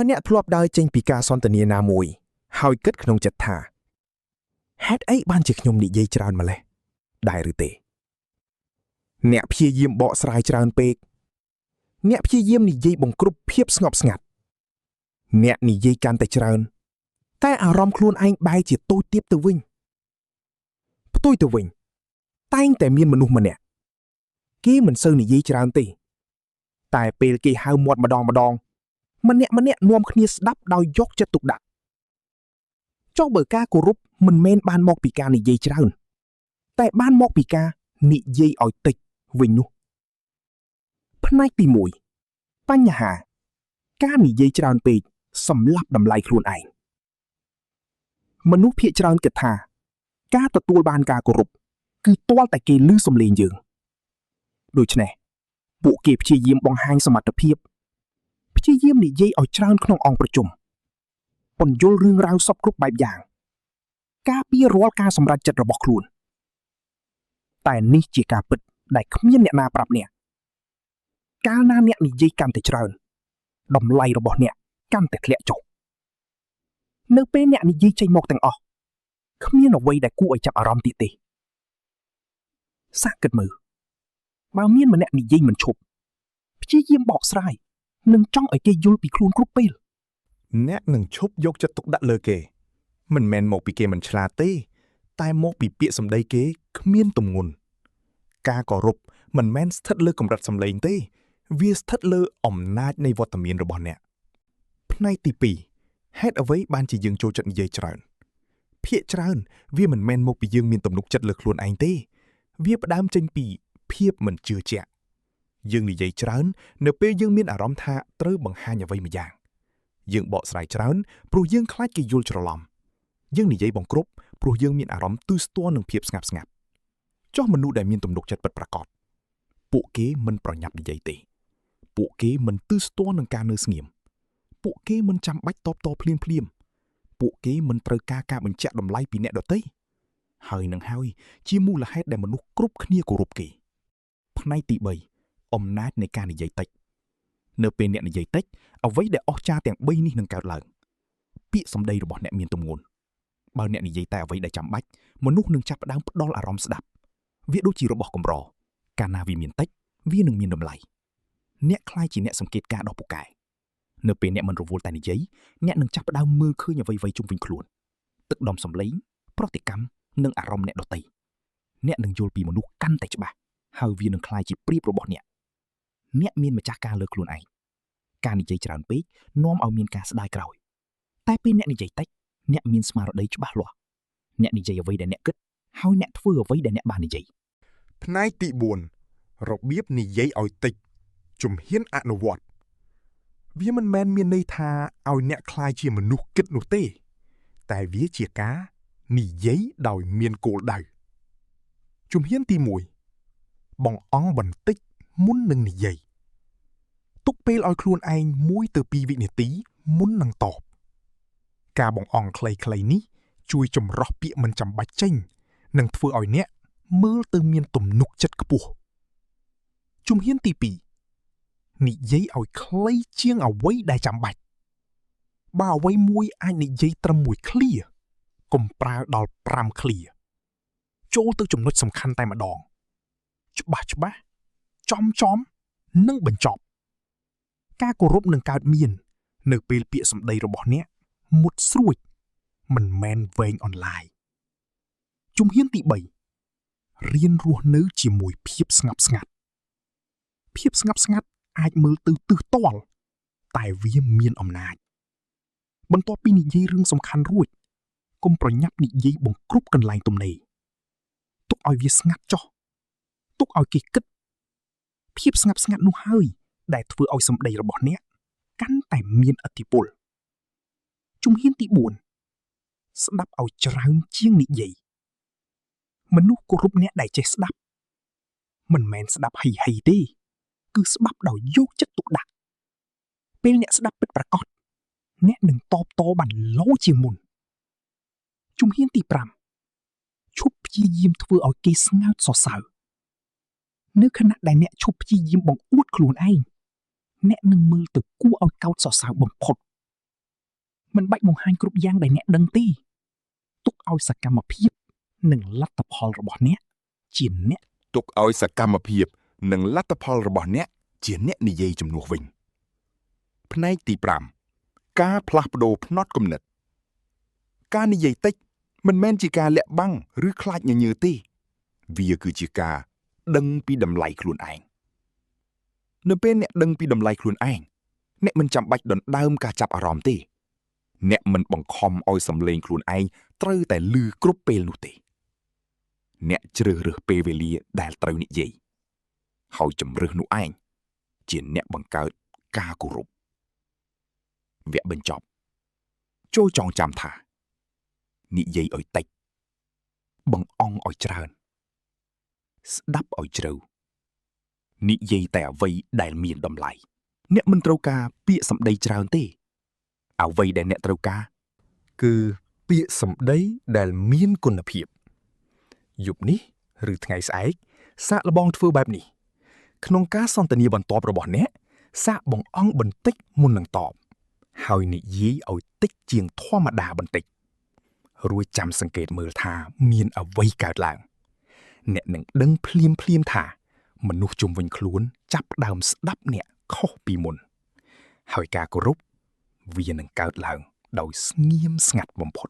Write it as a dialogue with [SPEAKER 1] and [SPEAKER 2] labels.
[SPEAKER 1] អ្នកធ្លាប់ដើរចេញពីការសន្ទនាណាមួយហើយគិតក្នុងចិត្តថាហេតុអីបានជាខ្ញុំនិយាយច្រើនម្ល៉េះដែរឬទេអ្នកព្យាយាមបកស្រាយច្រើនពេកអ្នកព្យាយាមនិយាយបង្គ្រប់ភាពស្ងប់ស្ងាត់អ្នកនិយាយកាន់តែច្រើនតែអារម្មណ៍ខ្លួនឯងបែរជាតូចទាបទៅវិញផ្ទុយទៅវិញតែងតែមានមនុស្សម្នាក់គេមិនសូវនិយាយច្រើនទេតែពេលគេហៅមាត់ម្ដងម្នាក់នាំគ្នាស្ដាប់ដោយយកចិត្តទុកដាក់ចុះបើការគោរពមិនមែនបានមកពីការនិយាយច្រើនតែបានមកពីការនិយាយឲ្យតិចវិញនោះផ្នែកទី1បញ្ហាការនិយាយច្រើនពេកសម្លាប់តម្លៃខ្លួនឯងមនុស្សភាគច្រើនគិតថាការទទួលបានការគោរពគឺទាល់តែគេឮសំឡេងយើងដូច្នេះពួកគេព្យាយាមបង្ហាញសមត្ថភាពព្យាយាមនិយាយឲ្យច្រើនក្នុងអង្គប្រជុំពន្យល់រឿងរ៉ាវសពគ្រប់បែបយ៉ាងការពាររាល់ការសម្រេចចិត្តរបស់ខ្លួនតែនេះជាការពិតដែលគ្មានអ្នកណាប្រាប់អ្នកកាលណាអ្នកនិយាយកាន់តែច្រើនតម្លៃរបស់អ្នកកាន់តែធ្លាក់ចុះនៅពេលអ្នកនិយាយចេញមកទាំងអស់គ្មានអ្វីដែលគួរឲ្យចាប់អារម្មណ៍ទៀតទេសាកគិតមើលបើមានម្នាក់និយាយមិនឈប់ព្យាយាមបកស្រាយនិងចង់ឲ្យគេយល់ពីខ្លួនគ្រប់ពេល
[SPEAKER 2] អ្នកនឹងឈប់យកចិត្តទុកដាក់លើគេមិនមែនមកពីគេមិនឆ្លាតទេតែមកពីពាក្យសម្ដីគេគ្មានទម្ងន់ការគោរពមិនមែនស្ថិតលើកម្រិតសម្លេងទេវាស្ថិតលើអំណាចនៃវត្តមានរបស់អ្នកផ្នែកទី2ហេតុអ្វីបានជាយើងចូលចិត្តនិយាយច្រើនភាគច្រើនវាមិនមែនមកពីយើងមានទំនុកចិត្តលើខ្លួនឯងទេវាផ្ដើមចេញពីភាពមិនជឿជាក់យើងនិយាយច្រើននៅពេលយើងមានអារម្មណ៍ថាត្រូវបង្ហាញអ្វីម្យ៉ាងយើងបកស្រាយច្រើនព្រោះយើងខ្លាចគេយល់ច្រឡំយើងនិយាយបង្គ្រប់ព្រោះយើងមានអារម្មណ៍ទឺស្ទាល់នឹងភាពស្ងប់ស្ងាត់ចុះមនុស្សដែលមានទំនុកចិត្តពិតប្រាកដពួកគេមិនប្រញាប់និយាយទេពួកគេមិនទឺស្ទាល់នឹងការនៅស្ងៀមពួកគេមិនចាំបាច់តបតភ្លាមពួកគេមិនត្រូវការបញ្ជាក់តម្លៃពីអ្នកដទៃហើយនឹងហើយជាមូលហេតុដែលមនុស្សគ្រប់គ្នាគោរពគេផ្នែកទី3អំណាចនៃការនិយាយតិចនៅពេលអ្នកនិយាយតិចអ្វីដែលអស្ចារ្យទាំង3នេះនឹងកើតឡើងពាក្យសម្ដីរបស់អ្នកមានទម្ងន់បើអ្នកនិយាយតែអ្វីដែលចាំបាច់មនុស្សនឹងចាប់ផ្ដើមផ្ដល់អារម្មណ៍ស្ដាប់វាដូចជារបស់កម្រកាលណាវាមានតិចវានឹងមានតម្លៃអ្នកខ្លាចជាអ្នកសង្កេតការដោះពូកែនៅពេលអ្នកមិនរវល់តែនិយាយអ្នកនឹងចាប់ផ្ដើមមើលឃើញអ្វីៗជុំវិញខ្លួនទឹកដមសម្លេងប្រតិកម្មនិងអារម្មណ៍អ្នកដទៃអ្នកនឹងយល់ពីមនុស្សកាន់តែច្បាស់ហើយវានឹងក្លាយជាប្រៀបរបស់អ្នកមានម្ចាស់ការលើខ្លួនឯងការនិយាយច្រើនពេកនាំឲ្យមានការស្ដាយក្រោយតែពេលអ្នកនិយាយតិចអ្នកមានស្មារតីច្បាស់លាស់អ្នកនិយាយអ្វីដែលអ្នកគិតហើយអ្នកធ្វើអ្វីដែលអ្នកបាននិយាយ
[SPEAKER 3] ផ្នែកទី4របៀបនិយាយឲ្យតិចជំហានអនុវត្តវាមិនមែនមានន័យថាឲ្យអ្នកក្លាយជាមនុស្សគិតនោះទេតែវាជាការនិយាយដោយមានគោលដៅជំហានទី1បង្អង់បន្តិចមុននឹងនិយាយទុកពេលឲ្យខ្លួនឯង1ទៅ2វិនាទីមុននឹងតបការបង្អង់ខ្លីៗនេះជួយចម្រោះពាក្យមិនចាំបាច់ចេញនិងធ្វើឲ្យអ្នកមើលទៅមានទំនុកចិត្តខ្ពស់ជំហានទី2និយាយឲ្យខ្លីជាងអ្វីដែលចាំបាច់បើអ្វីមួយអាចនិយាយត្រឹម1ឃ្លាកុំប្រើដល់5ឃ្លាចូលទៅចំណុចសំខាន់តែម្ដងច្បាស់ចំនិងបញ្ចប់ការគោរពនឹងកើតមាននៅពេលពាក្យសម្ដីរបស់អ្នកមុតស្រួចមិនមែនវែងអន្លាយជំហានទី3រៀនរស់នៅជាមួយភាពស្ងប់ស្ងាត់អាចមើលទៅទើសទាល់តែវាមានអំណាចបន្ទាប់ពីនិយាយរឿងសំខាន់រួចកុំប្រញាប់និយាយបង្គ្រប់កន្លែងទំនេរទុកឲ្យវាស្ងាត់ចុះទុកឲ្យគេគិតភាពស្ងប់ស្ងាត់នោះហើយដែលធ្វើឲ្យសម្ដីរបស់អ្នកកាន់តែមានឥទ្ធិពលជំហានទី4ស្ដាប់ឲ្យច្រើនជាងនិយាយមនុស្សគោរពអ្នកដែលចេះស្ដាប់មិនមែនស្ដាប់ហីទេគឺស្ដាប់ដោយយកចិត្តទុកដាក់ពេលអ្នកស្ដាប់ពិតប្រាកដអ្នកនឹងតបតបានឡូរជាងមុនជំហានទី5ឈប់ព្យាយាមធ្វើឲ្យគេស្ងើចសរសើរនៅខណៈដែលអ្នកឈប់ព្យាយាមបង្អួតខ្លួនឯងអ្នកនឹងមើលទៅគួរឲ្យកោតសរសើរបំផុត
[SPEAKER 1] មិនបាច់បង្ហាញគ្រប់យ៉ាងដែលអ្នកដឹងទេទុកឲ្យសកម្មភាពនិងលទ្ធផលរបស់អ្នកជាអ្នក
[SPEAKER 3] ទុកឲ្យសកម្មភាពនិងលទ្ធផលរបស់អ្នកជាអ្នកនិយាយជំនួសវិញផ្នែកទី5ការផ្លាស់ប្ដូរផ្នត់គំនិតការនិយាយតិចមិនមែនជាការលាក់បាំងឬខ្លាចញញើទេវាគឺជាការដឹងពីតម្លៃខ្លួនឯងនៅពេលអ្នកដឹងពីតម្លៃខ្លួនឯងអ្នកមិនចាំបាច់ដណ្ដើមការចាប់អារម្មណ៍ទេអ្នកមិនបង្ខំឲ្យសំឡេងខ្លួនឯងត្រូវតែឮគ្រប់ពេលនោះទេអ្នកជ្រើសរើសពេលវេលាដែលត្រូវនិយាយហើយជំរើសនោះឯងជាអ្នកបង្កើតការគោរពវគ្គបញ្ចប់ចូលចងចាំថានិយាយឲ្យតិចបង្អង់ឲ្យច្រើនស្ដាប់ឲ្យជ្រៅនិយាយតែអ្វីដែលមានតម្លៃអ្នកមិនត្រូវការពាក្យសម្ដីច្រើនទេអ្វីដែលអ្នកត្រូវការគឺពាក្យសម្ដីដែលមានគុណភាពយប់នេះឬថ្ងៃស្អែកសាកល្បងធ្វើបែបនេះក្នុងការសន្ទនាបន្ទាប់របស់អ្នកសាកបង្អង់បន្តិចមុននឹងតបហើយនិយាយឲ្យតិចជាងធម្មតាបន្តិចរួចចាំសង្កេតមើលថាមានអ្វីកើតឡើងអ្នកនឹងដឹងភ្លាមថាមនុស្សជុំវិញខ្លួនចាប់ផ្ដើមស្ដាប់អ្នកខុសពីមុនហើយការគោរពវានឹងកើតឡើងដោយស្ងៀមស្ងាត់បំផុត